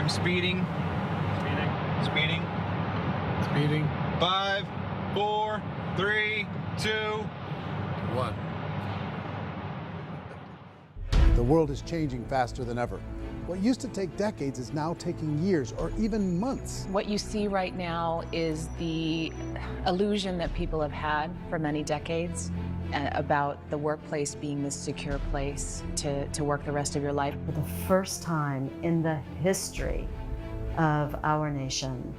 Speeding. Speeding. Speeding. 5, 4, 3, 2, 1. The world is changing faster than ever. What used to take decades is now taking years or even months. What you see right now is the illusion that people have had for many decades about the workplace being this secure place to work the rest of your life. For the first time in the history of our nation,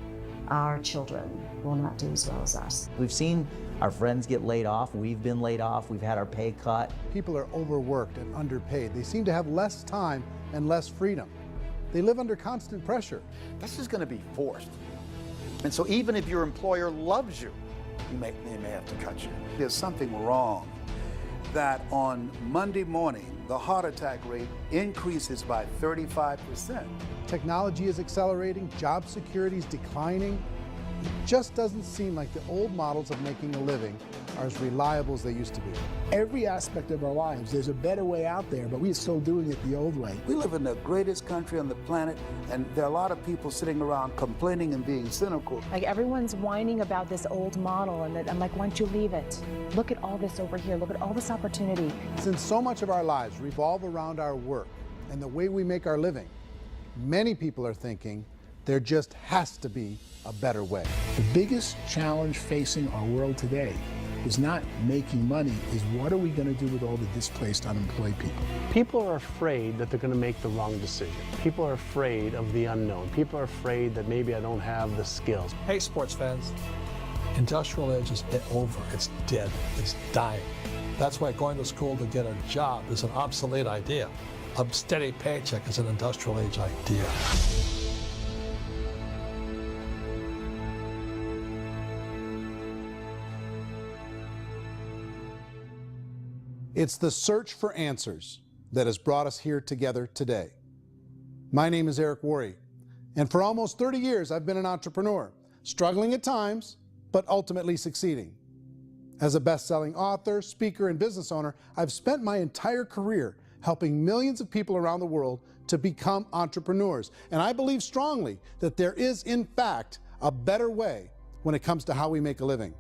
our children will not do as well as us. We've seen our friends get laid off. We've been laid off. We've had our pay cut. People are overworked and underpaid. They seem to have less time and less freedom. They live under constant pressure. This is going to be forced. And so even if your employer loves you, they may have to cut you. There's something wrong that on Monday morning, the heart attack rate increases by 35%. Technology is accelerating, job security is declining. It just doesn't seem like the old models of making a living are as reliable as they used to be. Every aspect of our lives, there's a better way out there, but we're still doing it the old way. We live in the greatest country on the planet, and there are a lot of people sitting around complaining and being cynical. Like everyone's whining about this old model, and I'm like, why don't you leave it? Look at all this over here. Look at all this opportunity. Since so much of our lives revolve around our work and the way we make our living, many people are thinking there just has to be a better way. The biggest challenge facing our world today is not making money, is what are we going to do with all the displaced, unemployed people? People are afraid that they're going to make the wrong decision. People are afraid of the unknown. People are afraid that maybe I don't have the skills. Hey, sports fans. Industrial age is over. It's dead. It's dying. That's why going to school to get a job is an obsolete idea. A steady paycheck is an industrial age idea. It's the search for answers that has brought us here together today. My name is Eric Worre, and for almost 30 years I've been an entrepreneur, struggling at times, but ultimately succeeding. As a best-selling author, speaker, and business owner, I've spent my entire career helping millions of people around the world to become entrepreneurs. And I believe strongly that there is, in fact, a better way when it comes to how we make a living.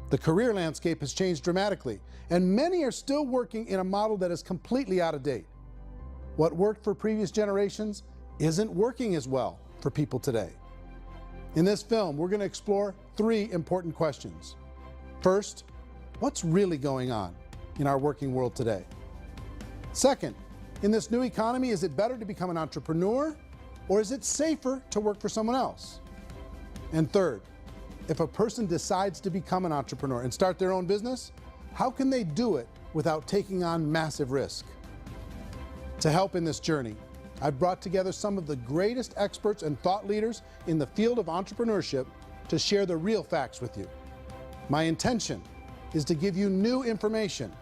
The career landscape has changed dramatically, and many are still working in a model that is completely out of date. What worked for previous generations isn't working as well for people today. In this film, we're going to explore 3 important questions. First, what's really going on in our working world today? Second, in this new economy, is it better to become an entrepreneur, or is it safer to work for someone else? And third, if a person decides to become an entrepreneur and start their own business, how can they do it without taking on massive risk? To help in this journey, I've brought together some of the greatest experts and thought leaders in the field of entrepreneurship to share the real facts with you. My intention is to give you new information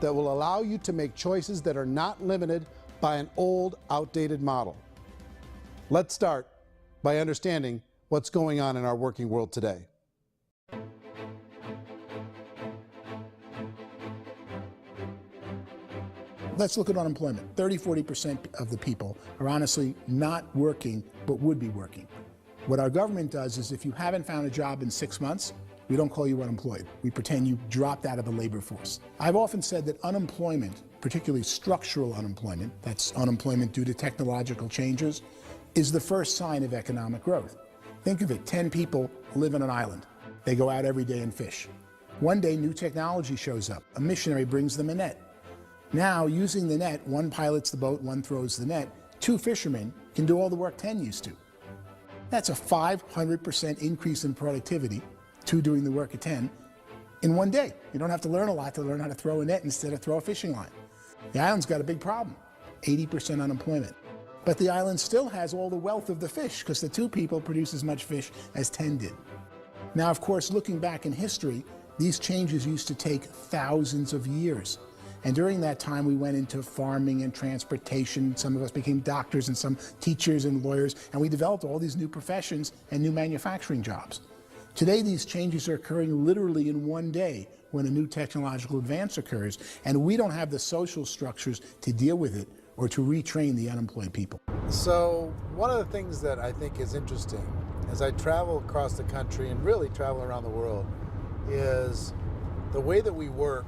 that will allow you to make choices that are not limited by an old, outdated model. Let's start by understanding what's going on in our working world today. Let's look at unemployment. 30–40% of the people are honestly not working, but would be working. What our government does is if you haven't found a job in 6 months, we don't call you unemployed. We pretend you dropped out of the labor force. I've often said that unemployment, particularly structural unemployment, that's unemployment due to technological changes, is the first sign of economic growth. Think of it, 10 people live on an island. They go out every day and fish. One day, new technology shows up. A missionary brings them a net. Now, using the net, one pilots the boat, one throws the net. 2 fishermen can do all the work 10 used to. That's a 500% increase in productivity, 2 doing the work of 10, in one day. You don't have to learn a lot to learn how to throw a net instead of throw a fishing line. The island's got a big problem, 80% unemployment. But the island still has all the wealth of the fish because the 2 people produce as much fish as 10 did. Now, of course, looking back in history, these changes used to take thousands of years. And during that time, we went into farming and transportation. Some of us became doctors and some teachers and lawyers, and we developed all these new professions and new manufacturing jobs. Today, these changes are occurring literally in one day when a new technological advance occurs, and we don't have the social structures to deal with it or to retrain the unemployed people. So one of the things that I think is interesting as I travel across the country and really travel around the world is the way that we work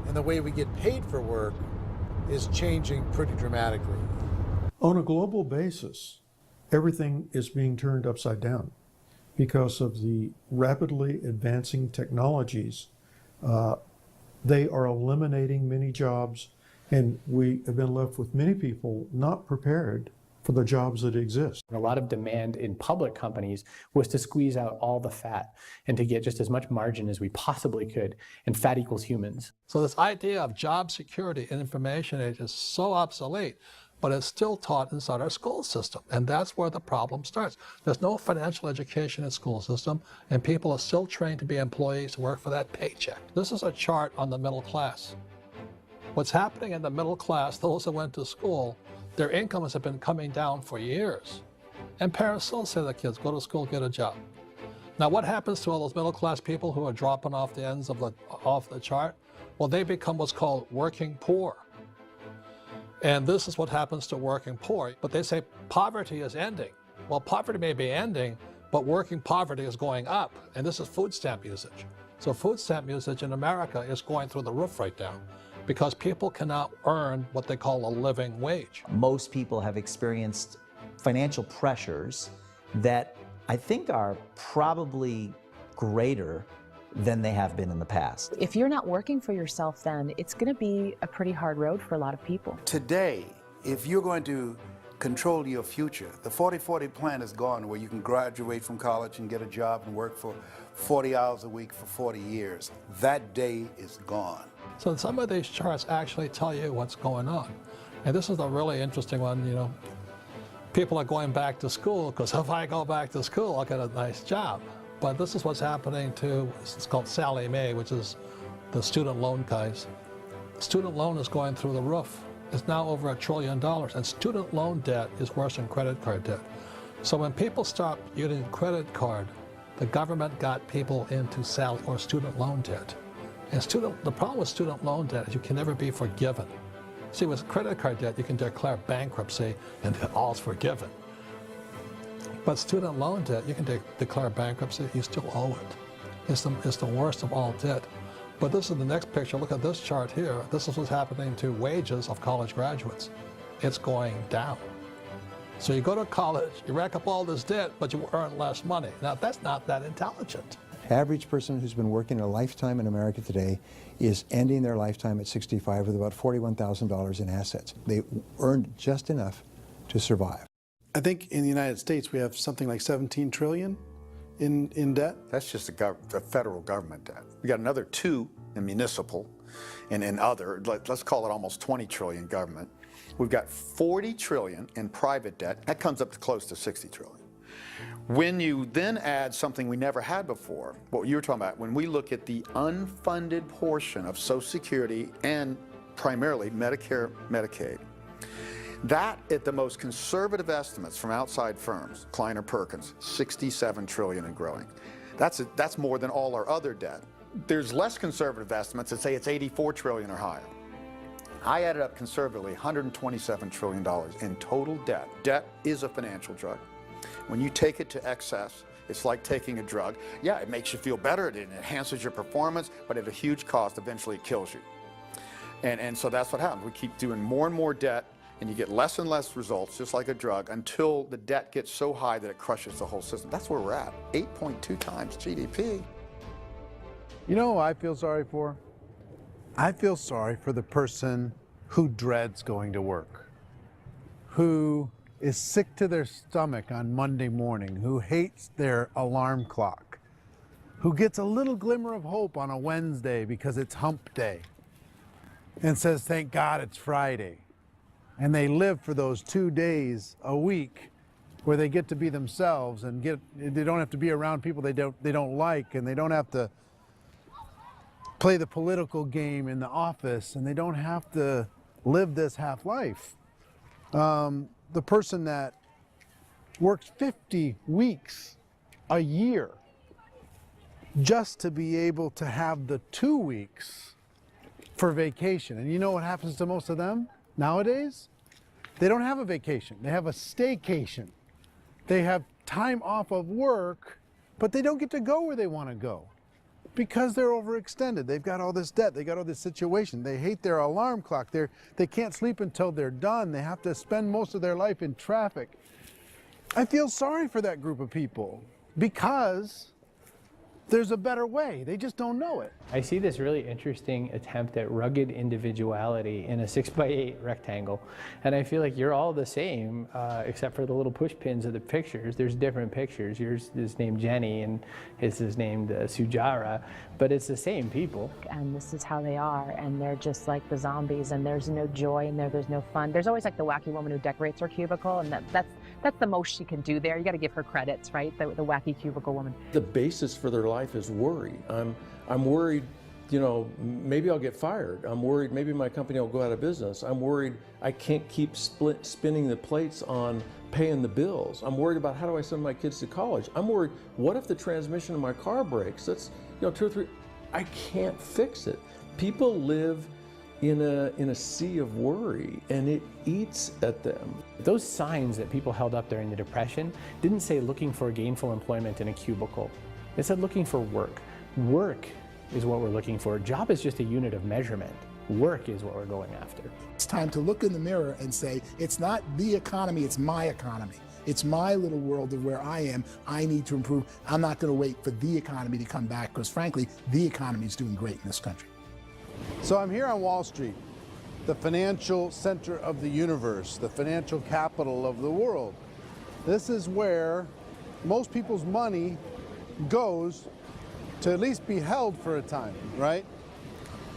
and the way we get paid for work is changing pretty dramatically. On a global basis, everything is being turned upside down because of the rapidly advancing technologies. They are eliminating many jobs, and we have been left with many people not prepared for the jobs that exist. A lot of demand in public companies was to squeeze out all the fat and to get just as much margin as we possibly could, and fat equals humans. So this idea of job security in information age is so obsolete, but it's still taught inside our school system, and that's where the problem starts. There's no financial education in the school system, and people are still trained to be employees to work for that paycheck. This is a chart on the middle class. What's happening in the middle class, those that went to school, their incomes have been coming down for years. And parents still say to the kids, go to school, get a job. Now what happens to all those middle class people who are dropping off the ends of the chart? Well, they become what's called working poor. And this is what happens to working poor. But they say poverty is ending. Well, poverty may be ending, but working poverty is going up. And this is food stamp usage. So food stamp usage in America is going through the roof right now because people cannot earn what they call a living wage. Most people have experienced financial pressures that I think are probably greater than they have been in the past. If you're not working for yourself, then it's going to be a pretty hard road for a lot of people. Today, if you're going to control your future, the 40-40 plan is gone, where you can graduate from college and get a job and work for 40 hours a week for 40 years. That day is gone. So some of these charts actually tell you what's going on. And this is a really interesting one, you know. People are going back to school because if I go back to school, I'll get a nice job. But this is what's happening to, it's called Sallie Mae, which is the student loan guys. Student loan is going through the roof. It's now over $1 trillion, and student loan debt is worse than credit card debt. So when people stopped using credit card, the government got people into student loan debt. And the problem with student loan debt is you can never be forgiven. See, with credit card debt, you can declare bankruptcy and all's forgiven. But student loan debt, you can declare bankruptcy, you still owe it. It's the worst of all debt. But this is the next picture. Look at this chart here. This is what's happening to wages of college graduates. It's going down. So you go to college, you rack up all this debt, but you earn less money. Now, that's not that intelligent. Average person who's been working a lifetime in America today is ending their lifetime at 65 with about $41,000 in assets. They earned just enough to survive. I think in the United States we have something like 17 trillion in debt. That's just the federal government debt. We got another 2 in municipal and in other, let's call it almost 20 trillion government. We've got 40 trillion in private debt. That comes up to close to 60 trillion. When you then add something we never had before, what you were talking about, when we look at the unfunded portion of Social Security and primarily Medicare, Medicaid, that at the most conservative estimates from outside firms, Kleiner Perkins, 67 trillion and growing. That's more than all our other debt. There's less conservative estimates that say it's 84 trillion or higher. I added up conservatively $127 trillion in total debt. Debt is a financial drug. When you take it to excess, it's like taking a drug. Yeah, it makes you feel better, it enhances your performance, but at a huge cost, eventually it kills you. And so that's what happens. We keep doing more and more debt, and you get less and less results, just like a drug, until the debt gets so high that it crushes the whole system. That's where we're at, 8.2 times GDP. You know who I feel sorry for? I feel sorry for the person who dreads going to work, who is sick to their stomach on Monday morning, who hates their alarm clock, who gets a little glimmer of hope on a Wednesday because it's hump day and says, thank God it's Friday. And they live for those 2 days a week where they get to be themselves and they don't have to be around people they don't like, and they don't have to play the political game in the office, and they don't have to live this half life. The person that works 50 weeks a year just to be able to have the 2 weeks for vacation. And you know what happens to most of them? Nowadays, they don't have a vacation. They have a staycation. They have time off of work, but they don't get to go where they want to go because they're overextended. They've got all this debt. They got all this situation. They hate their alarm clock. They can't sleep until they're done. They have to spend most of their life in traffic. I feel sorry for that group of people because there's a better way. They just don't know it. I see this really interesting attempt at rugged individuality in a 6x8 rectangle. And I feel like you're all the same, except for the little push pins of the pictures. There's different pictures. Yours is named Jenny and his is named Sujara, but it's the same people. And this is how they are, and they're just like the zombies, and there's no joy in there, there's no fun. There's always like the wacky woman who decorates her cubicle, and that's the most she can do there. You got to give her credits, right? The wacky cubicle woman. The basis for their life is worry. I'm worried, you know, maybe I'll get fired. I'm worried maybe my company will go out of business. I'm worried I can't keep spinning the plates on paying the bills. I'm worried about how do I send my kids to college. I'm worried, what if the transmission of my car breaks? That's, you know, 2 or 3, I can't fix it. People live in a sea of worry, and it eats at them. Those signs that people held up during the Depression didn't say looking for gainful employment in a cubicle. It said looking for work. Work is what we're looking for. Job is just a unit of measurement. Work is what we're going after. It's time to look in the mirror and say, it's not the economy, it's my economy. It's my little world of where I am. I need to improve. I'm not going to wait for the economy to come back because, frankly, the economy is doing great in this country. So I'm here on Wall Street, the financial center of the universe, the financial capital of the world. This is where most people's money goes to at least be held for a time, right?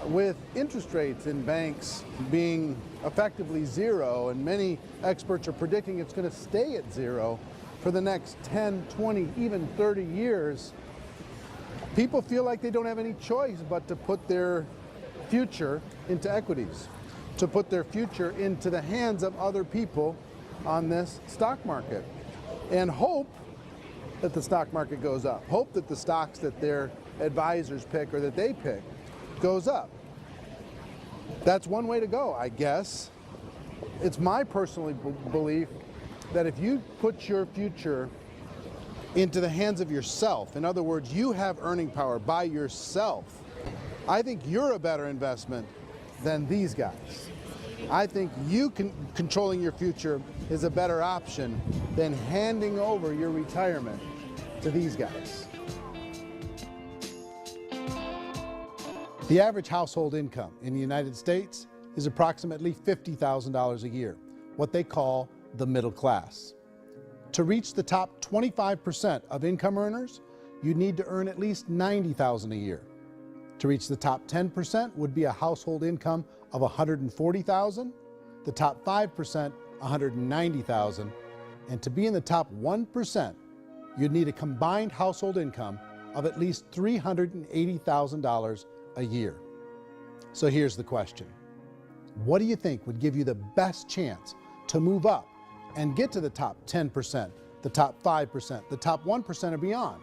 With interest rates in banks being effectively zero, and many experts are predicting it's going to stay at zero for the next 10, 20, even 30 years, people feel like they don't have any choice but to put their future into equities, to put their future into the hands of other people on this stock market, and hope that the stock market goes up, hope that the stocks that their advisors pick or that they pick goes up. That's one way to go, I guess. It's my personal belief that if you put your future into the hands of yourself, in other words, you have earning power by yourself, I think you're a better investment than these guys. I think you controlling your future is a better option than handing over your retirement to these guys. The average household income in the United States is approximately $50,000 a year, what they call the middle class. To reach the top 25% of income earners, you need to earn at least $90,000 a year. To reach the top 10% would be a household income of $140,000, the top 5%, $190,000, and to be in the top 1%, you'd need a combined household income of at least $380,000 a year. So here's the question. What do you think would give you the best chance to move up and get to the top 10%, the top 5%, the top 1% or beyond?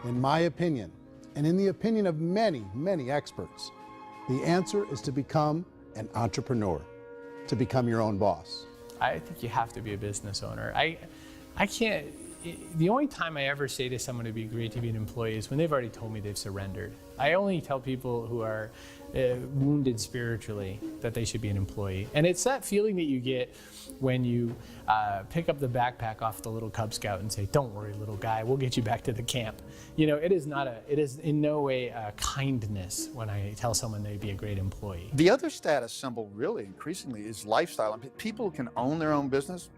In my opinion, and in the opinion of many, many experts, the answer is to become an entrepreneur, to become your own boss. I think you have to be a business owner. I can't, the only time I ever say to someone it'd be great to be an employee is when they've already told me they've surrendered. I only tell people who are wounded spiritually that they should be an employee. And it's that feeling that you get when you pick up the backpack off the little Cub Scout and say, "Don't worry, little guy, we'll get you back to the camp." You know, it is in no way a kindness when I tell someone they'd be a great employee. The other status symbol really increasingly is lifestyle. I mean, people can own their own business,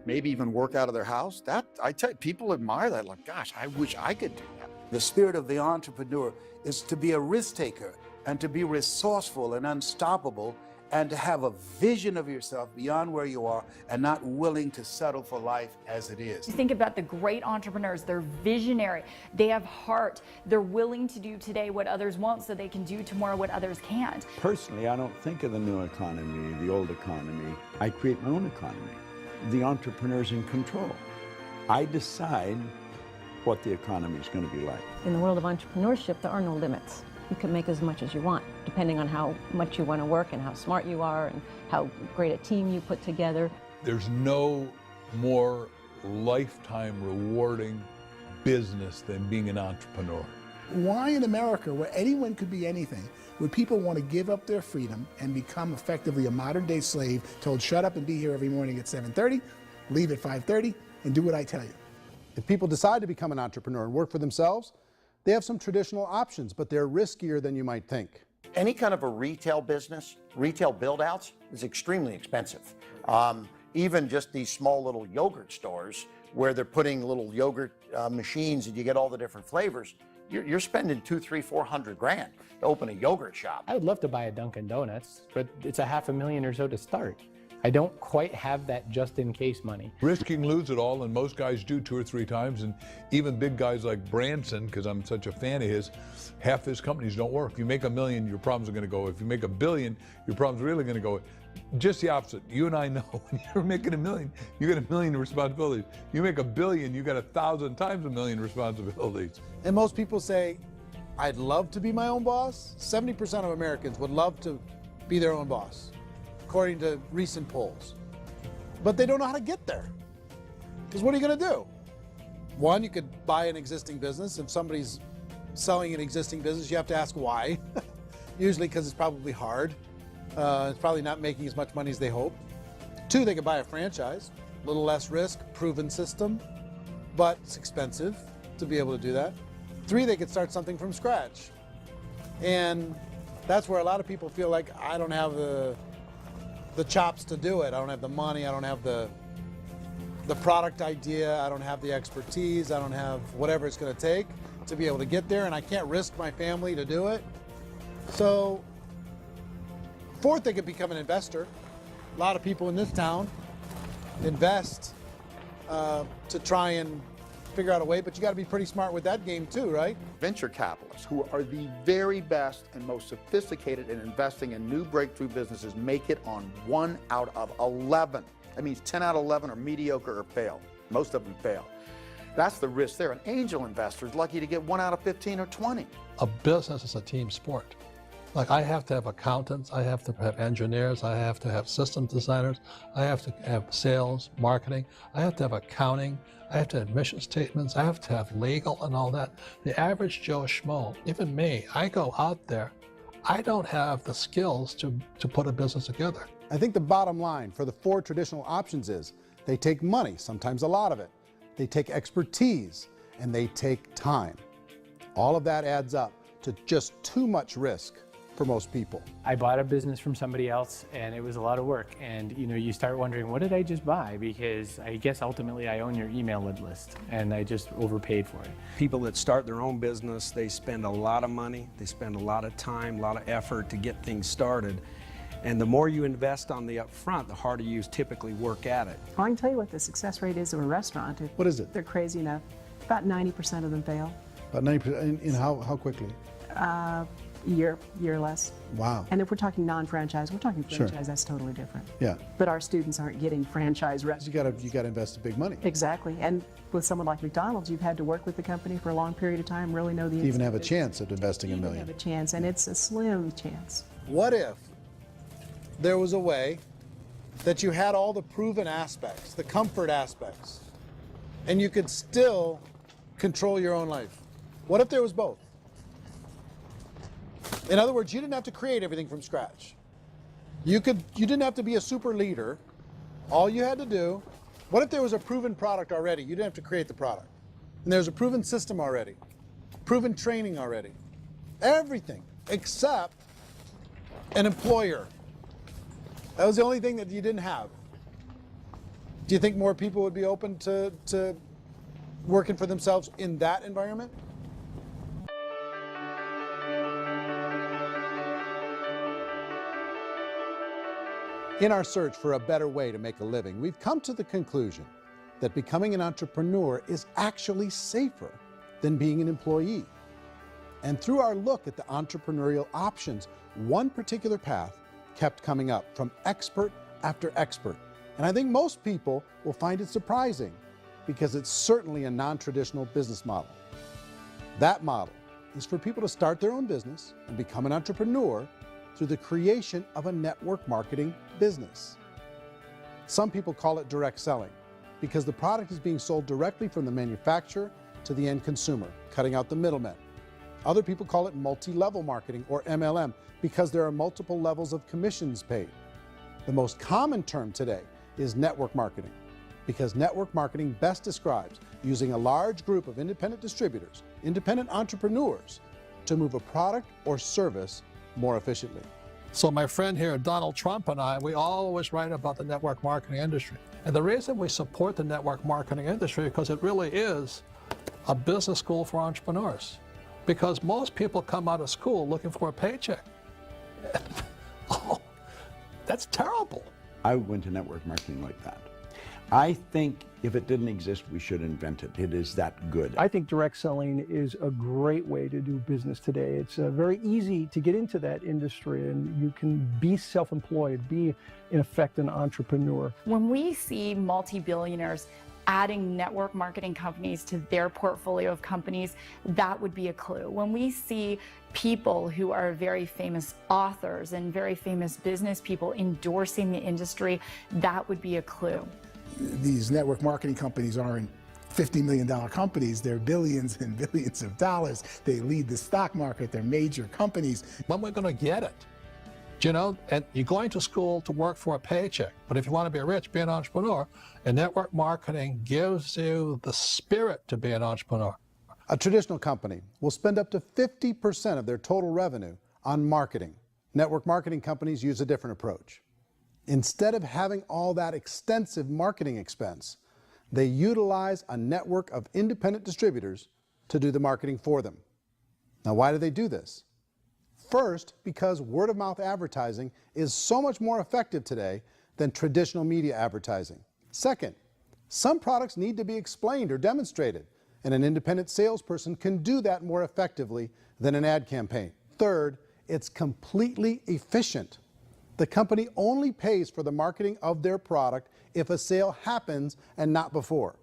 maybe even work out of their house. That, I tell you, people admire that, like, gosh, I wish I could do that. The spirit of the entrepreneur is to be a risk taker and to be resourceful and unstoppable and to have a vision of yourself beyond where you are and not willing to settle for life as it is. Think about the great entrepreneurs. They're visionary. They have heart. They're willing to do today what others won't so they can do tomorrow what others can't. Personally, I don't think of the new economy, the old economy. I create my own economy. The entrepreneur's in control. I decide what the economy is going to be like. In the world of entrepreneurship, there are no limits. you can make as much as you want, depending on how much you want to work and how smart you are and how great a team you put together. There's no more lifetime rewarding business than being an entrepreneur. Why in America, where anyone could be anything, would people want to give up their freedom and become effectively a modern-day slave, told shut up and be here every morning at 7:30, leave at 5:30, and do what I tell you? If people decide to become an entrepreneur and work for themselves, they have some traditional options, but they're riskier than you might think. Any kind of a retail business, retail build-outs, is extremely expensive. Even just these small little yogurt stores where they're putting little yogurt machines and you get all the different flavors, you're spending $200,000, $300,000, $400,000 to open a yogurt shop. I would love to buy a Dunkin' Donuts, but it's $500,000 or so to start. I don't quite have that just-in-case money. Risking lose it all, and most guys do 2 or 3 times, and even big guys like Branson, because I'm such a fan of his, half his companies don't work. If you make $1 million, your problems are going to go. If you make $1 billion, your problems are really going to go. Just the opposite. You and I know when you're making $1 million, you get $1 million responsibilities. You make $1 billion, you got 1,000 times $1 million responsibilities. And most people say, I'd love to be my own boss. 70% of Americans would love to be their own boss, according to recent polls. But they don't know how to get there. Because what are you going to do? One, you could buy an existing business. If somebody's selling an existing business, you have to ask why. Usually because it's probably hard. It's probably not making as much money as they hope. 2, they could buy a franchise, a little less risk, proven system, but it's expensive to be able to do that. 3, they could start something from scratch. And that's where a lot of people feel like, I don't have the chops to do it. I don't have the money. I don't have the product idea. I don't have the expertise. I don't have whatever it's going to take to be able to get there, and I can't risk my family to do it. So, 4th, they could become an investor. A lot of people in this town invest to try and figure out a way, but you got to be pretty smart with that game too, right? Venture capitalists, who are the very best and most sophisticated in investing in new breakthrough businesses, make it on 1 out of 11. That means 10 out of 11 are mediocre or fail. Most of them fail. That's the risk there. An angel investor is lucky to get 1 out of 15 or 20. A business is a team sport. Like, I have to have accountants, I have to have engineers, I have to have system designers, I have to have sales, marketing, I have to have accounting, I have to have mission statements, I have to have legal and all that. The average Joe Schmo, even me, I go out there, I don't have the skills to put a business together. I think the bottom line for the 4 traditional options is they take money, sometimes a lot of it. They take expertise, and they take time. All of that adds up to just too much risk for most people. I bought a business from somebody else and it was a lot of work. And you start wondering, what did I just buy? Because I guess ultimately I own your email list and I just overpaid for it. People that start their own business, they spend a lot of money, they spend a lot of time, a lot of effort to get things started. And the more you invest on the upfront, the harder you typically work at it. I can tell you what the success rate is of a restaurant. What is it? They're crazy enough. About 90% of them fail. About 90%, in how quickly? Year less. Wow. And if we're talking non-franchise, we're talking franchise, Sure. That's totally different. Yeah. But our students aren't getting franchise restaurants. You got to invest big money. Exactly. And with someone like McDonald's, you've had to work with the company for a long period of time, really know the You even have a business. chance at investing $1 million. Have a chance, and it's a slim chance. What if there was a way that you had all the proven aspects, the comfort aspects, and you could still control your own life? What if there was both? In other words, you didn't have to create everything from scratch. You didn't have to be a super leader. All you had to do, what if there was a proven product already? You didn't have to create the product. And there's a proven system already, proven training already. Everything except an employer. That was the only thing that you didn't have. Do you think more people would be open to working for themselves in that environment? In our search for a better way to make a living, we've come to the conclusion that becoming an entrepreneur is actually safer than being an employee. And through our look at the entrepreneurial options, one particular path kept coming up from expert after expert. And I think most people will find it surprising because it's certainly a non-traditional business model. That model is for people to start their own business and become an entrepreneur through the creation of a network marketing business. Some people call it direct selling because the product is being sold directly from the manufacturer to the end consumer, cutting out the middlemen. Other people call it multi-level marketing, or MLM, because there are multiple levels of commissions paid. The most common term today is network marketing, because network marketing best describes using a large group of independent distributors, independent entrepreneurs, to move a product or service more efficiently. So my friend here, Donald Trump, and I, we always write about the network marketing industry. And the reason we support the network marketing industry is because it really is a business school for entrepreneurs. Because most people come out of school looking for a paycheck. Oh, that's terrible. I went to network marketing like that. I think if it didn't exist, we should invent it. It is that good. I think direct selling is a great way to do business today. It's very easy to get into that industry, and you can be self-employed, be in effect an entrepreneur. When we see multi-billionaires adding network marketing companies to their portfolio of companies, that would be a clue. When we see people who are very famous authors and very famous business people endorsing the industry, that would be a clue. These network marketing companies aren't $50 million companies, they're billions and billions of dollars. They lead the stock market, they're major companies. When we're gonna get it? You know, and you're going to school to work for a paycheck, but if you want to be rich, be an entrepreneur, and network marketing gives you the spirit to be an entrepreneur. A traditional company will spend up to 50% of their total revenue on marketing. Network marketing companies use a different approach. Instead of having all that extensive marketing expense, they utilize a network of independent distributors to do the marketing for them. Now, why do they do this? First, because word-of-mouth advertising is so much more effective today than traditional media advertising. Second, some products need to be explained or demonstrated, and an independent salesperson can do that more effectively than an ad campaign. Third, it's completely efficient. The company only pays for the marketing of their product if a sale happens and not before.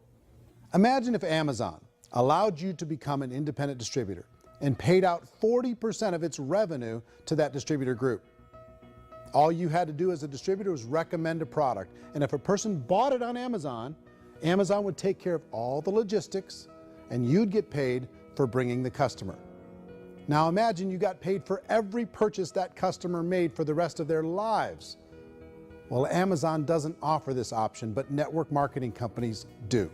Imagine if Amazon allowed you to become an independent distributor and paid out 40% of its revenue to that distributor group. All you had to do as a distributor was recommend a product, and if a person bought it on Amazon, Amazon would take care of all the logistics, and you'd get paid for bringing the customer. Now imagine you got paid for every purchase that customer made for the rest of their lives. Well, Amazon doesn't offer this option, but network marketing companies do.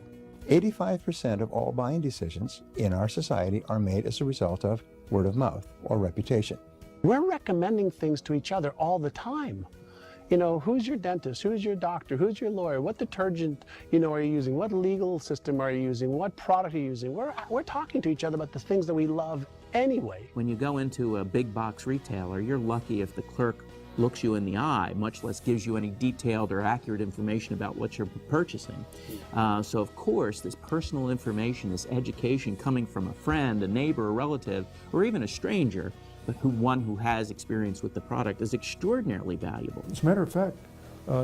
85% of all buying decisions in our society are made as a result of word of mouth or reputation. We're recommending things to each other all the time. You know, who's your dentist? Who's your doctor? Who's your lawyer? What detergent, are you using? What legal system are you using? What product are you using? We're talking to each other about the things that we love anyway. When you go into a big box retailer, you're lucky if the clerk looks you in the eye, much less gives you any detailed or accurate information about what you're purchasing. So of course, this personal information, this education coming from a friend, a neighbor, a relative, or even a stranger, but one who has experience with the product is extraordinarily valuable. As a matter of fact,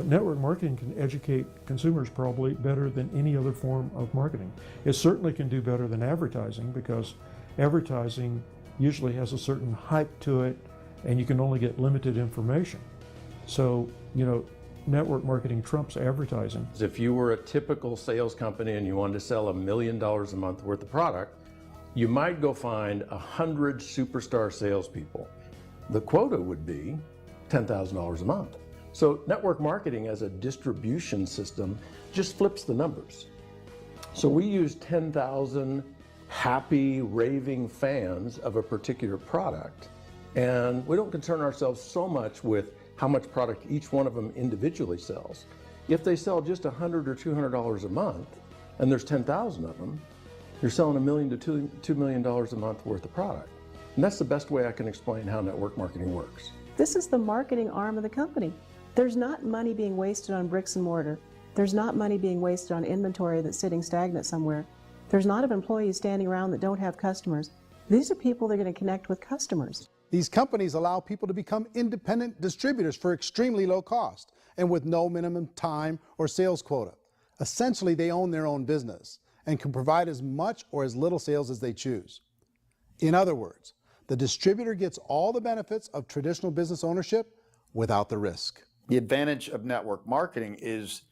network marketing can educate consumers probably better than any other form of marketing. It certainly can do better than advertising, because advertising usually has a certain hype to it, and you can only get limited information. So, network marketing trumps advertising. If you were a typical sales company and you wanted to sell $1 million a month worth of product, you might go find 100 superstar salespeople. The quota would be $10,000 a month. So network marketing as a distribution system just flips the numbers. So we use 10,000 happy, raving fans of a particular product, and we don't concern ourselves so much with how much product each one of them individually sells. If they sell just $100 or $200 a month, and there's 10,000 of them, you're selling $1 million to $2 million a month worth of product. And that's the best way I can explain how network marketing works. This is the marketing arm of the company. There's not money being wasted on bricks and mortar. There's not money being wasted on inventory that's sitting stagnant somewhere. There's not of employees standing around that don't have customers. These are people that are going to connect with customers. These companies allow people to become independent distributors for extremely low cost and with no minimum time or sales quota. Essentially, they own their own business and can provide as much or as little sales as they choose. In other words, the distributor gets all the benefits of traditional business ownership without the risk. The advantage of network marketing is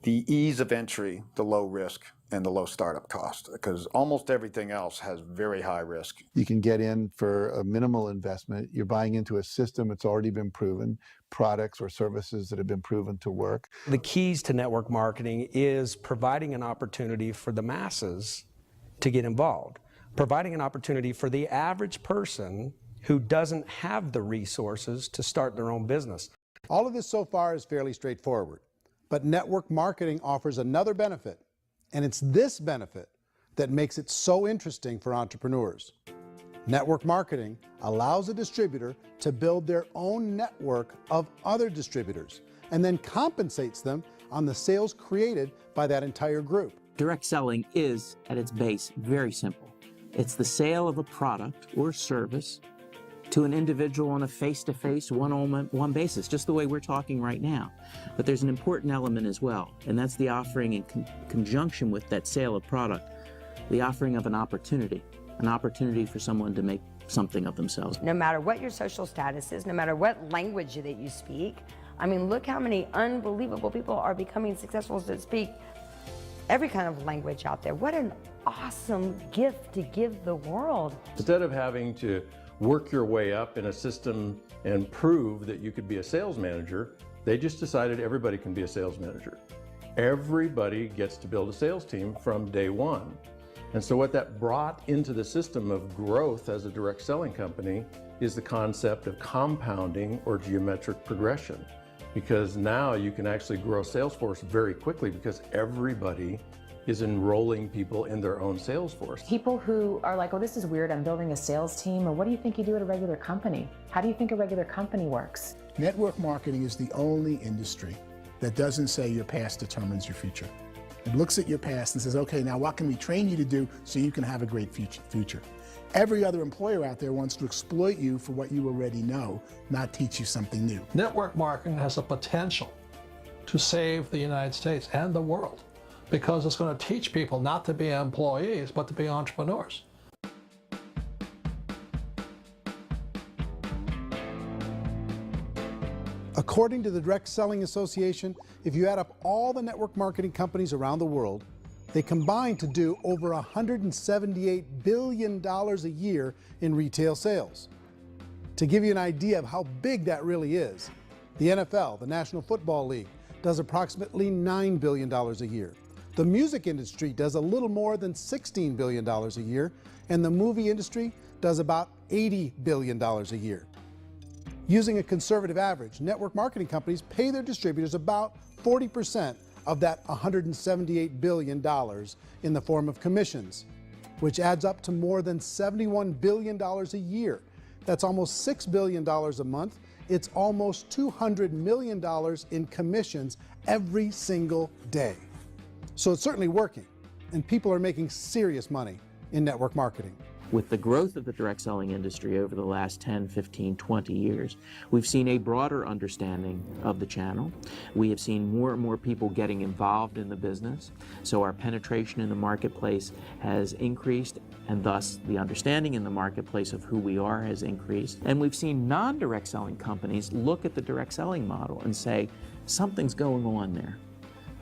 the ease of entry, the low risk, and the low startup cost, because almost everything else has very high risk. You can get in for a minimal investment. You're buying into a system that's already been proven, products or services that have been proven to work. The keys to network marketing is providing an opportunity for the masses to get involved, providing an opportunity for the average person who doesn't have the resources to start their own business. All of this so far is fairly straightforward, but network marketing offers another benefit, and it's this benefit that makes it so interesting for entrepreneurs. Network marketing allows a distributor to build their own network of other distributors and then compensates them on the sales created by that entire group. Direct selling is, at its base, very simple. It's the sale of a product or service to an individual on a face-to-face, one-on-one basis, just the way we're talking right now. But there's an important element as well, and that's the offering in conjunction with that sale of product, the offering of an opportunity for someone to make something of themselves. No matter what your social status is, no matter what language that you speak, I mean, look how many unbelievable people are becoming successful to speak every kind of language out there. What an awesome gift to give the world. Instead of having to work your way up in a system and prove that you could be a sales manager, they just decided everybody can be a sales manager. Everybody gets to build a sales team from day one. And so what that brought into the system of growth as a direct selling company is the concept of compounding or geometric progression. Because now you can actually grow a sales force very quickly because everybody is enrolling people in their own sales force. People who are like, oh, this is weird, I'm building a sales team, or what do you think you do at a regular company? How do you think a regular company works? Network marketing is the only industry that doesn't say your past determines your future. It looks at your past and says, okay, now what can we train you to do so you can have a great future? Every other employer out there wants to exploit you for what you already know, not teach you something new. Network marketing has the potential to save the United States and the world, because it's going to teach people not to be employees, but to be entrepreneurs. According to the Direct Selling Association, if you add up all the network marketing companies around the world, they combine to do over $178 billion a year in retail sales. To give you an idea of how big that really is, the NFL, the National Football League, does approximately $9 billion a year. The music industry does a little more than $16 billion a year, and the movie industry does about $80 billion a year. Using a conservative average, network marketing companies pay their distributors about 40% of that $178 billion in the form of commissions, which adds up to more than $71 billion a year. That's almost $6 billion a month. It's almost $200 million in commissions every single day. So it's certainly working, and people are making serious money in network marketing. With the growth of the direct selling industry over the last 10, 15, 20 years, we've seen a broader understanding of the channel. We have seen more and more people getting involved in the business, so our penetration in the marketplace has increased, and thus the understanding in the marketplace of who we are has increased. And we've seen non-direct selling companies look at the direct selling model and say, something's going on there.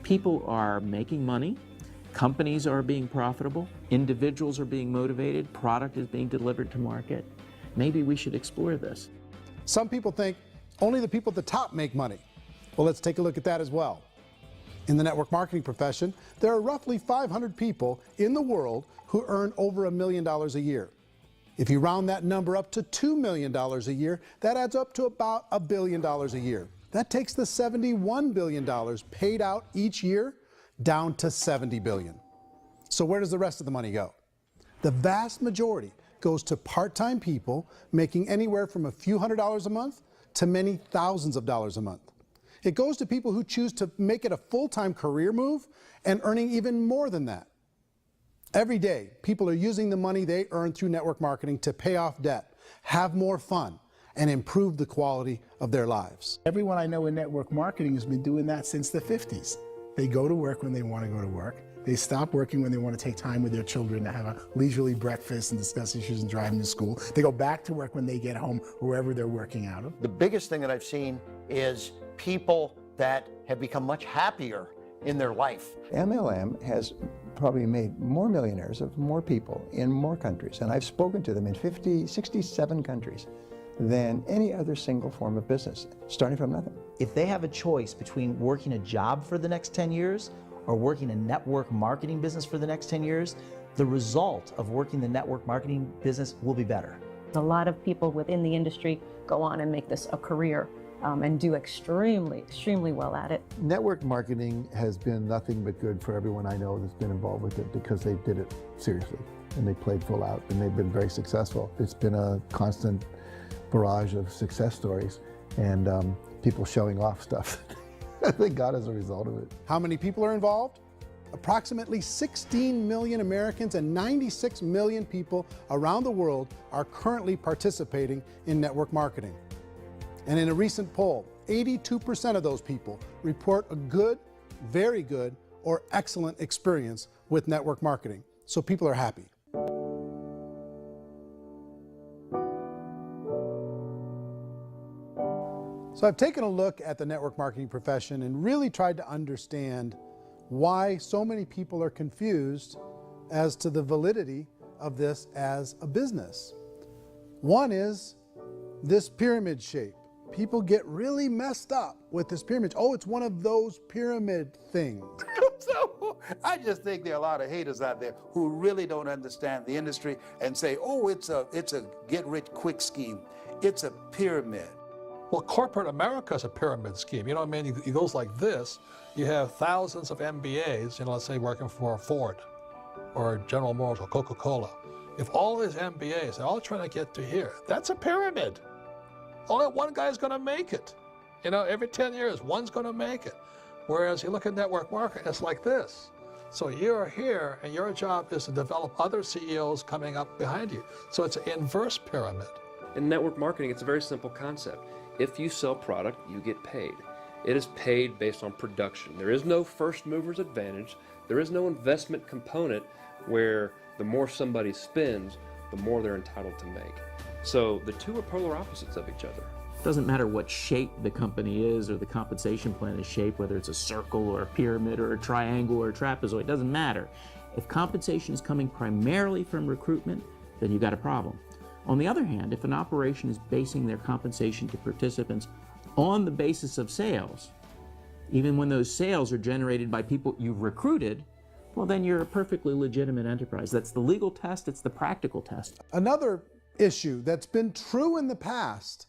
People are making money, companies are being profitable, individuals are being motivated, product is being delivered to market. Maybe we should explore this. Some people think only the people at the top make money. Well, let's take a look at that as well. In the network marketing profession, there are roughly 500 people in the world who earn over $1 million a year. If you round that number up to $2 million a year, that adds up to about $1 billion a year. That takes the $71 billion paid out each year down to $70 billion. So where does the rest of the money go? The vast majority goes to part-time people making anywhere from a few $100s a month to many thousands of dollars a month. It goes to people who choose to make it a full-time career move and earning even more than that. Every day, people are using the money they earn through network marketing to pay off debt, have more fun, and improve the quality of their lives. Everyone I know in network marketing has been doing that since the 50s. They go to work when they want to go to work. They stop working when they want to take time with their children to have a leisurely breakfast and discuss issues and driving to school. They go back to work when they get home, wherever they're working out of. The biggest thing that I've seen is people that have become much happier in their life. MLM has probably made more millionaires of more people in more countries, and I've spoken to them in 67 countries, than any other single form of business, starting from nothing. If they have a choice between working a job for the next 10 years or working a network marketing business for the next 10 years, the result of working the network marketing business will be better. A lot of people within the industry go on and make this a career and do extremely well at it. Network marketing has been nothing but good for everyone I know that's been involved with it, because they did it seriously and they played full out and they've been very successful. It's been a constant barrage of success stories and people showing off stuff that they got as a result of it. How many people are involved? Approximately 16 million Americans and 96 million people around the world are currently participating in network marketing. And in a recent poll, 82% of those people report a good, very good, or excellent experience with network marketing. So people are happy. So I've taken a look at the network marketing profession and really tried to understand why so many people are confused as to the validity of this as a business. One is this pyramid shape. People get really messed up with this pyramid. Oh, it's one of those pyramid things. So I just think there are a lot of haters out there who really don't understand the industry and say, oh, it's a get-rich-quick scheme. It's a pyramid. Well, corporate America is a pyramid scheme. You know what I mean? It goes like this. You have thousands of MBAs, let's say working for Ford or General Motors or Coca-Cola. If all these MBAs, they're all trying to get to here, that's a pyramid. Only one guy's going to make it. Every 10 years, one's going to make it. Whereas you look at network marketing, it's like this. So you're here, and your job is to develop other CEOs coming up behind you. So it's an inverse pyramid. In network marketing, it's a very simple concept. If you sell product, you get paid. It is paid based on production. There is no first mover's advantage. There is no investment component where the more somebody spends, the more they're entitled to make. So the two are polar opposites of each other. It doesn't matter what shape the company is or the compensation plan is shaped, whether it's a circle or a pyramid or a triangle or a trapezoid, it doesn't matter. If compensation is coming primarily from recruitment, then you've got a problem. On the other hand, if an operation is basing their compensation to participants on the basis of sales, even when those sales are generated by people you've recruited, well, then you're a perfectly legitimate enterprise. That's the legal test, it's the practical test. Another issue that's been true in the past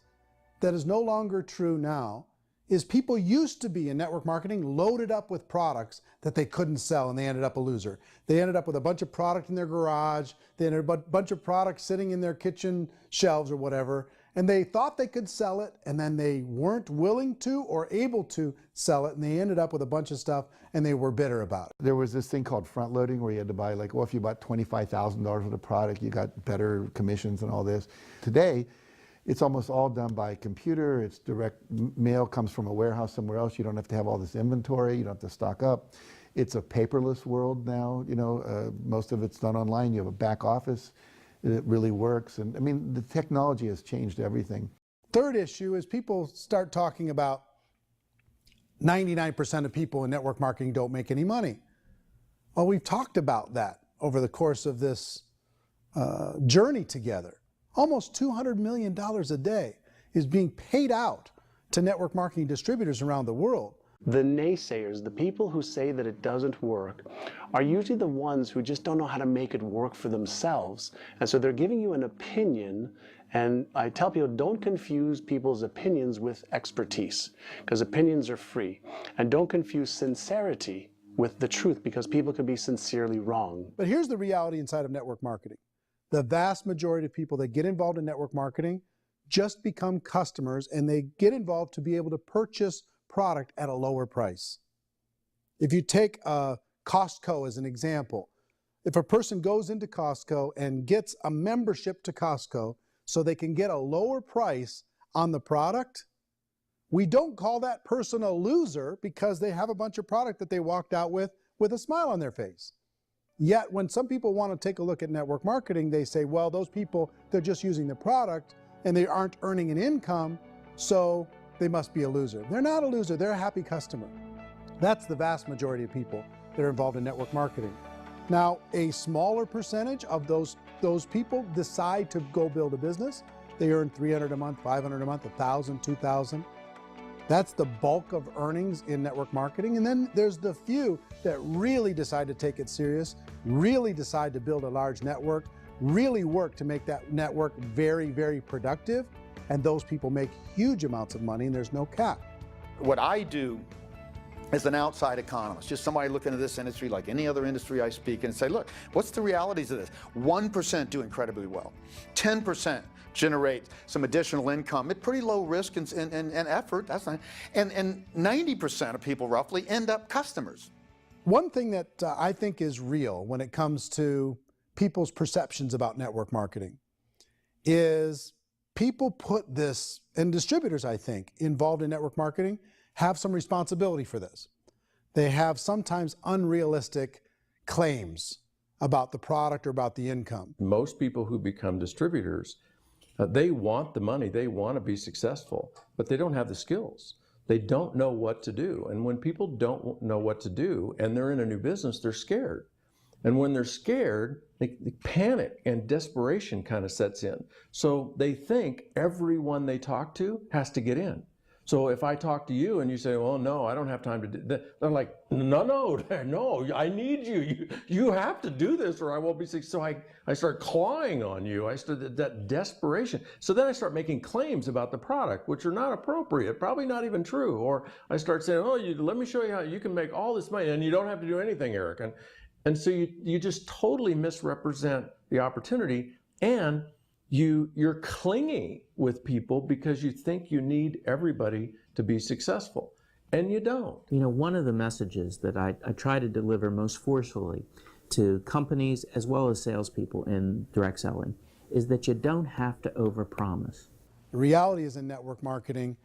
that is no longer true now is people used to be in network marketing loaded up with products that they couldn't sell, and they ended up a loser. They ended up with a bunch of product in their garage, they ended up with a bunch of products sitting in their kitchen shelves or whatever, and they thought they could sell it, and then they weren't willing to or able to sell it, and they ended up with a bunch of stuff, and they were bitter about it. There was this thing called front loading where you had to buy, like, well, if you bought $25,000 worth of product, you got better commissions and all this. Today, it's almost all done by computer. It's direct mail, comes from a warehouse somewhere else. You don't have to have all this inventory. You don't have to stock up. It's a paperless world now. Most of it's done online. You have a back office. It really works. And I mean, the technology has changed everything. Third issue is people start talking about 99% of people in network marketing don't make any money. Well, we've talked about that over the course of this journey together. Almost $200 million a day is being paid out to network marketing distributors around the world. The naysayers, the people who say that it doesn't work, are usually the ones who just don't know how to make it work for themselves. And so they're giving you an opinion, and I tell people, don't confuse people's opinions with expertise, because opinions are free. And don't confuse sincerity with the truth, because people can be sincerely wrong. But here's the reality inside of network marketing. The vast majority of people that get involved in network marketing just become customers, and they get involved to be able to purchase product at a lower price. If you take Costco as an example, if a person goes into Costco and gets a membership to Costco so they can get a lower price on the product, we don't call that person a loser because they have a bunch of product that they walked out with with a smile on their face. Yet when some people want to take a look at network marketing, they say, well, those people, they're just using the product and they aren't earning an income, so they must be a loser. They're not a loser, they're a happy customer. That's the vast majority of people that are involved in network marketing. Now, a smaller percentage of those people decide to go build a business. They earn $300 a month, $500 a month, $1,000, $2,000. That's the bulk of earnings in network marketing. And then there's the few that really decide to take it serious, really decide to build a large network, really work to make that network very, very productive. And those people make huge amounts of money and there's no cap. What I do as an outside economist, just somebody looking at this industry like any other industry I speak and say, look, what's the realities of this? 1% do incredibly well. 10% generate some additional income at pretty low risk and effort. That's not, and 90% of people roughly end up customers. One thing that I think is real when it comes to people's perceptions about network marketing is people put this, and distributors, I think, involved in network marketing have some responsibility for this. They have sometimes unrealistic claims about the product or about the income. Most people who become distributors, they want the money, they want to be successful, but they don't have the skills. They don't know what to do. And when people don't know what to do and they're in a new business, they're scared. And when they're scared, they panic and desperation kind of sets in. So they think everyone they talk to has to get in. So if I talk to you and you say, well, no, I don't have time to do that, they're like, no, I need you. You have to do this or I won't be successful. So I start clawing on you. I start that desperation. So then I start making claims about the product, which are not appropriate, probably not even true. Or I start saying, oh, let me show you how you can make all this money and you don't have to do anything, Eric. And so you just totally misrepresent the opportunity, and you're clingy with people because you think you need everybody to be successful, and you don't. You know, one of the messages that I try to deliver most forcefully to companies as well as salespeople in direct selling is that you don't have to overpromise. The reality is in network marketing,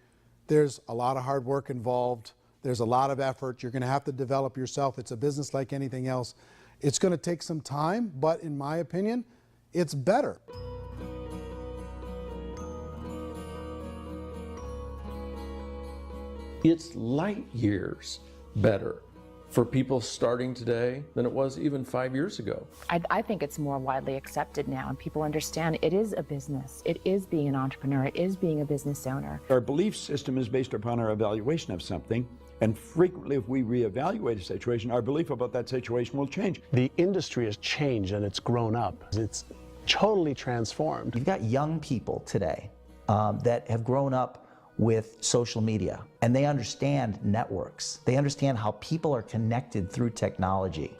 there's a lot of hard work involved. There's a lot of effort. You're going to have to develop yourself. It's a business like anything else. It's going to take some time, but in my opinion, it's better. It's light years better for people starting today than it was even 5 years ago. I think it's more widely accepted now, and people understand it is a business. It is being an entrepreneur. It is being a business owner. Our belief system is based upon our evaluation of something, and frequently if we reevaluate a situation, our belief about that situation will change. The industry has changed and it's grown up. It's totally transformed. You've got young people today that have grown up with social media, and they understand networks. They understand how people are connected through technology,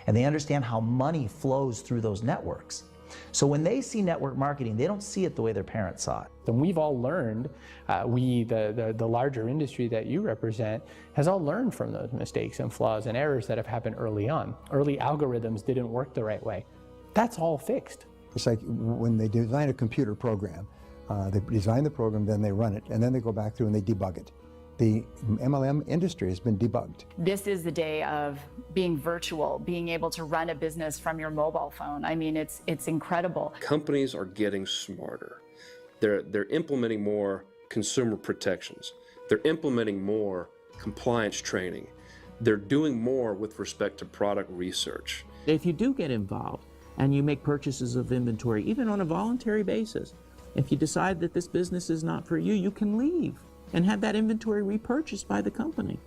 and they understand how money flows through those networks. So when they see network marketing, they don't see it the way their parents saw it. And we've all learned, the larger industry that you represent, has all learned from those mistakes and flaws and errors that have happened early on. Early algorithms didn't work the right way. That's all fixed. It's like when they design a computer program, they design the program, then they run it, and then they go back through and they debug it. The MLM industry has been debugged. This is the day of being virtual, being able to run a business from your mobile phone. I mean, it's incredible. Companies are getting smarter. They're implementing more consumer protections. They're implementing more compliance training. They're doing more with respect to product research. If you do get involved and you make purchases of inventory, even on a voluntary basis, if you decide that this business is not for you, you can leave and have that inventory repurchased by the company.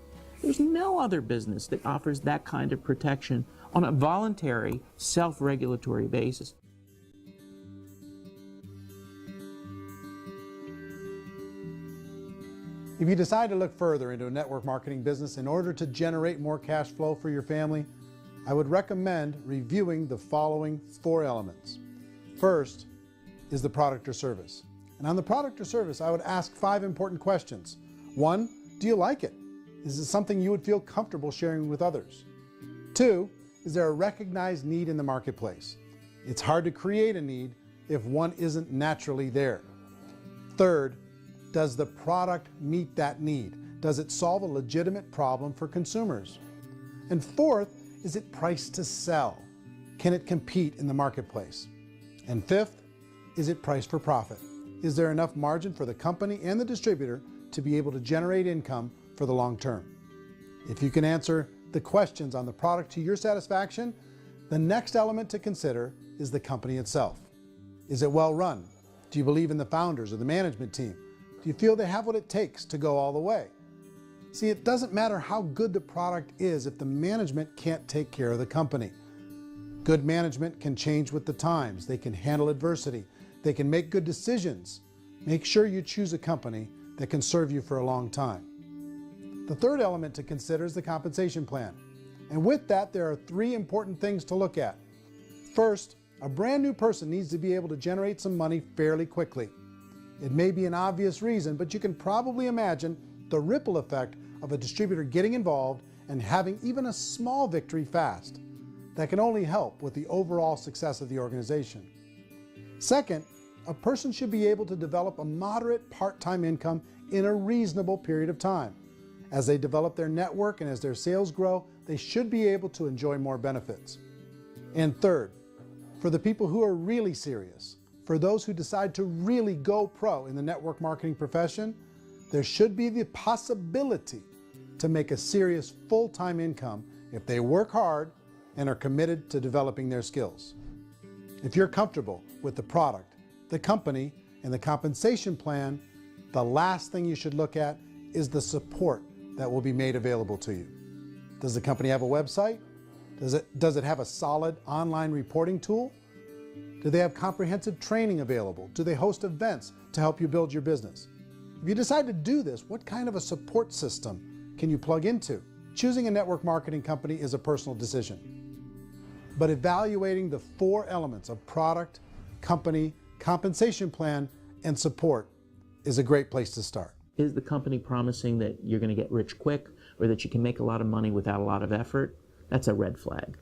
There's no other business that offers that kind of protection on a voluntary, self-regulatory basis. If you decide to look further into a network marketing business in order to generate more cash flow for your family, I would recommend reviewing the following 4 elements. First is the product or service. And on the product or service, I would ask 5 important questions. 1, do you like it? Is it something you would feel comfortable sharing with others? 2, is there a recognized need in the marketplace? It's hard to create a need if one isn't naturally there. 3rd, does the product meet that need? Does it solve a legitimate problem for consumers? And 4th, is it priced to sell? Can it compete in the marketplace? And fifth, is it priced for profit? Is there enough margin for the company and the distributor to be able to generate income for the long term? If you can answer the questions on the product to your satisfaction, the next element to consider is the company itself. Is it well run? Do you believe in the founders or the management team? Do you feel they have what it takes to go all the way? See, it doesn't matter how good the product is if the management can't take care of the company. Good management can change with the times. They can handle adversity. They can make good decisions. Make sure you choose a company that can serve you for a long time. The third element to consider is the compensation plan. And with that, there are three important things to look at. First, a brand new person needs to be able to generate some money fairly quickly. It may be an obvious reason, but you can probably imagine the ripple effect of a distributor getting involved and having even a small victory fast. That can only help with the overall success of the organization. Second, a person should be able to develop a moderate part-time income in a reasonable period of time. As they develop their network and as their sales grow, they should be able to enjoy more benefits. And third, for the people who are really serious, for those who decide to really go pro in the network marketing profession, there should be the possibility to make a serious full-time income if they work hard and are committed to developing their skills. If you're comfortable with the product, the company, and the compensation plan, the last thing you should look at is the support that will be made available to you. Does the company have a website? Does it have a solid online reporting tool? Do they have comprehensive training available? Do they host events to help you build your business? If you decide to do this, what kind of a support system can you plug into? Choosing a network marketing company is a personal decision. But evaluating the four elements of product, company, compensation plan, and support is a great place to start. Is the company promising that you're going to get rich quick or that you can make a lot of money without a lot of effort? That's a red flag.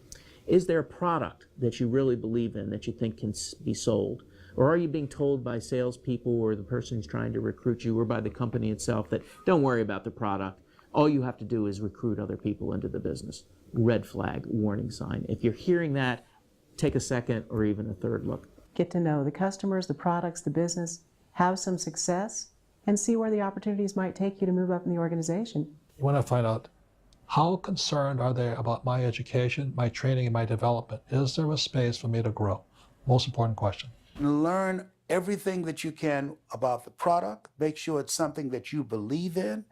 Is there a product that you really believe in that you think can be sold? Or are you being told by salespeople or the person who's trying to recruit you or by the company itself that don't worry about the product, all you have to do is recruit other people into the business? Red flag, warning sign. If you're hearing that, take a second or even a third look. Get to know the customers, the products, the business, have some success, and see where the opportunities might take you to move up in the organization. You want to find out how concerned are they about my education, my training, and my development? Is there a space for me to grow? Most important question. Learn everything that you can about the product. Make sure it's something that you believe in,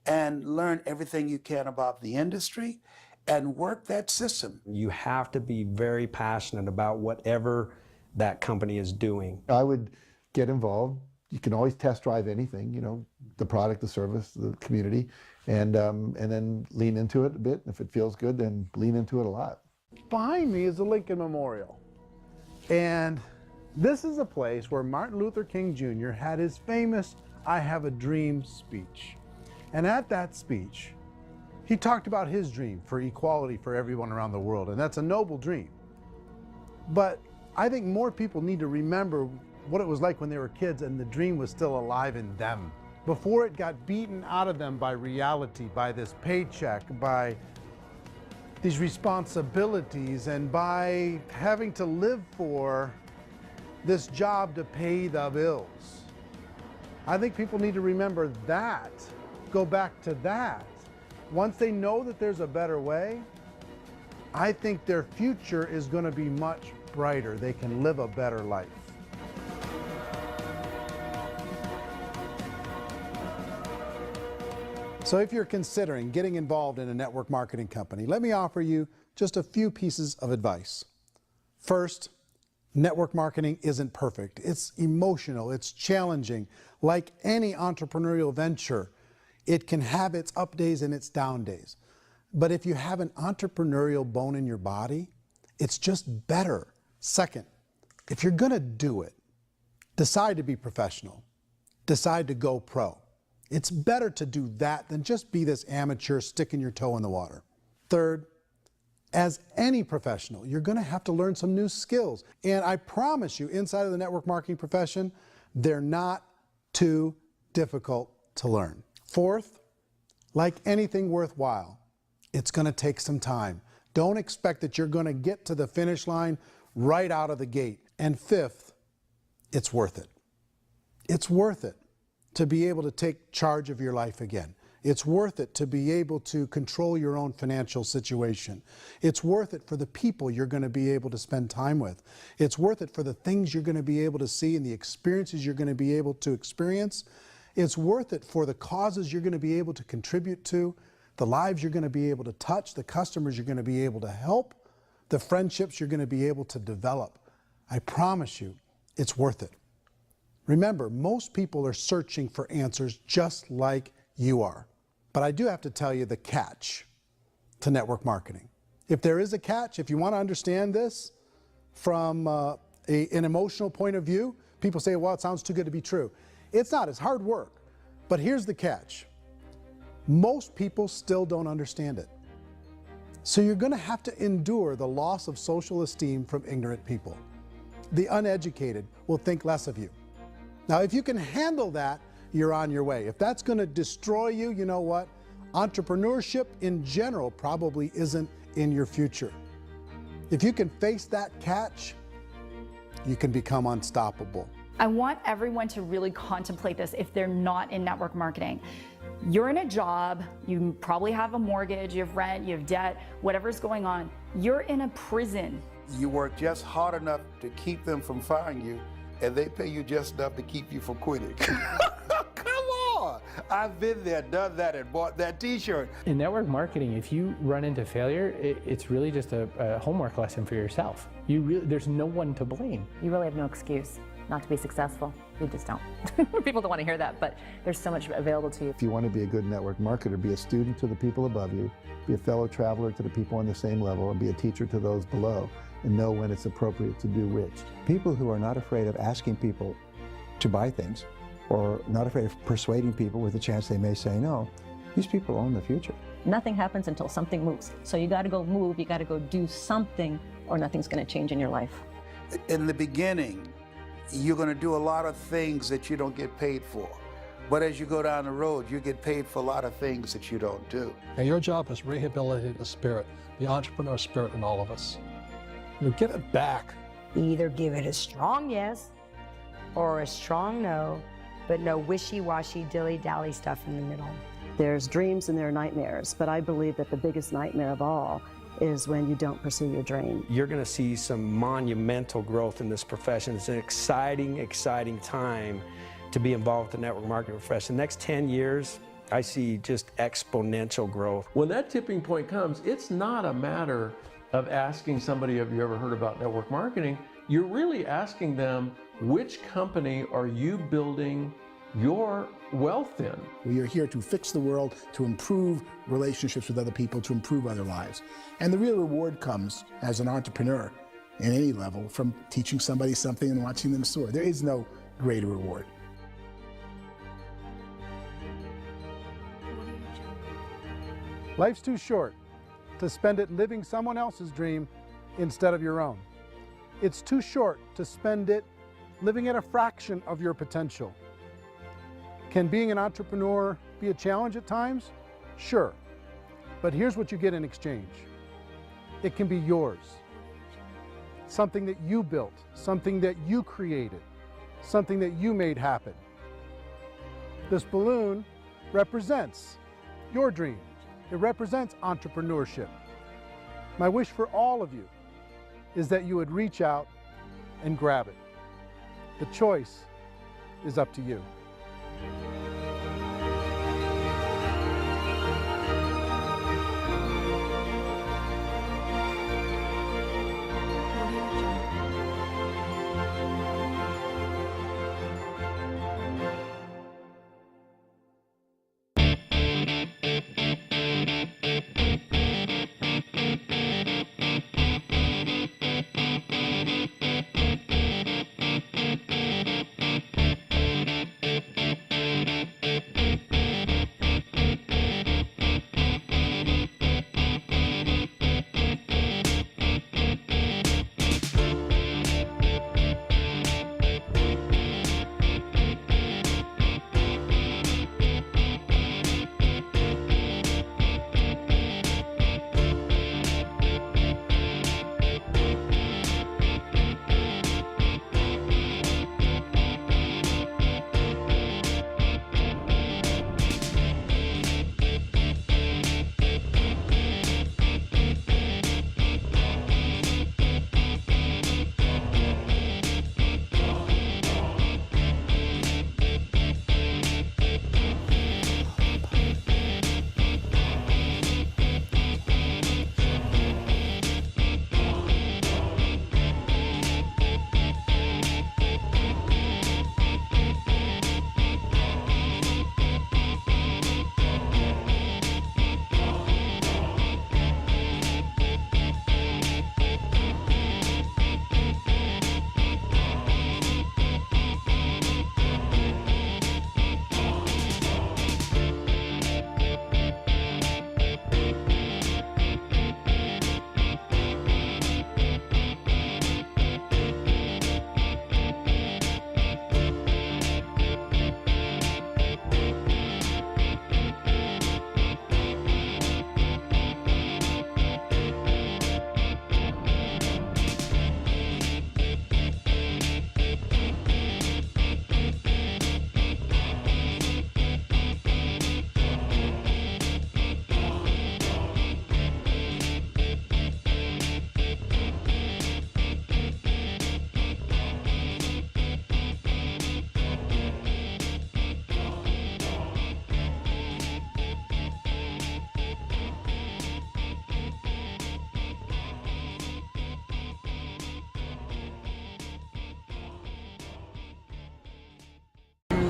and learn everything you can about the industry and work that system. You have to be very passionate about whatever that company is doing. I would get involved. You can always test drive anything, you know, the product, the service, the community, and then lean into it a bit. If it feels good, then lean into it a lot. Behind me is the Lincoln Memorial. And this is a place where Martin Luther King Jr. had his famous "I Have a Dream" speech. And at that speech, he talked about his dream for equality for everyone around the world, and that's a noble dream. But I think more people need to remember what it was like when they were kids and the dream was still alive in them. Before it got beaten out of them by reality, by this paycheck, by these responsibilities, and by having to live for this job to pay the bills. I think people need to remember that, go back to that. Once they know that there's a better way, I think their future is going to be much brighter. They can live a better life. So if you're considering getting involved in a network marketing company, let me offer you just a few pieces of advice. First, network marketing isn't perfect. It's emotional, it's challenging. Like any entrepreneurial venture, it can have its up days and its down days. But if you have an entrepreneurial bone in your body, it's just better. Second, if you're gonna do it, decide to be professional. Decide to go pro. It's better to do that than just be this amateur sticking your toe in the water. Third, as any professional, you're gonna have to learn some new skills. And I promise you, inside of the network marketing profession, they're not too difficult to learn. Fourth, like anything worthwhile, it's gonna take some time. Don't expect that you're going to get to the finish line right out of the gate. And fifth, it's worth it. It's worth it to be able to take charge of your life again. It's worth it to be able to control your own financial situation. It's worth it for the people you're going to be able to spend time with. It's worth it for the things you're going to be able to see and the experiences you're going to be able to experience. It's worth it for the causes you're going to be able to contribute to, the lives you're going to be able to touch, the customers you're going to be able to help, the friendships you're going to be able to develop. I promise you, it's worth it. Remember, most people are searching for answers just like you are. But I do have to tell you the catch to network marketing. If there is a catch, if you want to understand this from an emotional point of view, people say, well, it sounds too good to be true. It's not, it's hard work. But here's the catch. Most people still don't understand it. So you're going to have to endure the loss of social esteem from ignorant people. The uneducated will think less of you. Now, if you can handle that, you're on your way. If that's going to destroy you, you know what? Entrepreneurship in general probably isn't in your future. If you can face that catch, you can become unstoppable. I want everyone to really contemplate this if they're not in network marketing. You're in a job, you probably have a mortgage, you have rent, you have debt, whatever's going on. You're in a prison. You work just hard enough to keep them from firing you, and they pay you just enough to keep you from quitting. Come on! I've been there, done that, and bought that t-shirt. In network marketing, if you run into failure, it's really just a homework lesson for yourself. There's no one to blame. You really have no excuse not to be successful. You just don't. People don't want to hear that, but there's so much available to you. If you want to be a good network marketer, be a student to the people above you, be a fellow traveler to the people on the same level, and be a teacher to those below, and know when it's appropriate to do which. People who are not afraid of asking people to buy things, or not afraid of persuading people with the chance they may say no, these people own the future. Nothing happens until something moves. So you got to go move, you got to go do something, or nothing's going to change in your life. In the beginning, you're going to do a lot of things that you don't get paid for. But as you go down the road, you get paid for a lot of things that you don't do. And your job is rehabilitate the spirit, the entrepreneur spirit in all of us. You get it back. Either give it a strong yes or a strong no, but no wishy-washy, dilly-dally stuff in the middle. There's dreams and there are nightmares, but I believe that the biggest nightmare of all is when you don't pursue your dream. You're going to see some monumental growth in this profession. It's an exciting, exciting time to be involved with the network marketing profession. The next 10 years, I see just exponential growth. When that tipping point comes, it's not a matter of asking somebody, have you ever heard about network marketing? You're really asking them, which company are you building your wealth in? We are here to fix the world, to improve relationships with other people, to improve other lives. And the real reward comes as an entrepreneur in any level from teaching somebody something and watching them soar. There is no greater reward. Life's too short to spend it living someone else's dream instead of your own. It's too short to spend it living at a fraction of your potential. Can being an entrepreneur be a challenge at times? Sure. But here's what you get in exchange. It can be yours. Something that you built, something that you created, something that you made happen. This balloon represents your dream. It represents entrepreneurship. My wish for all of you is that you would reach out and grab it. The choice is up to you.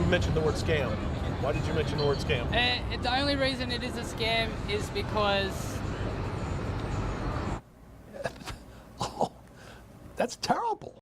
mentioned the word scam. Why did you mention the word scam? The only reason it is a scam is because... That's terrible.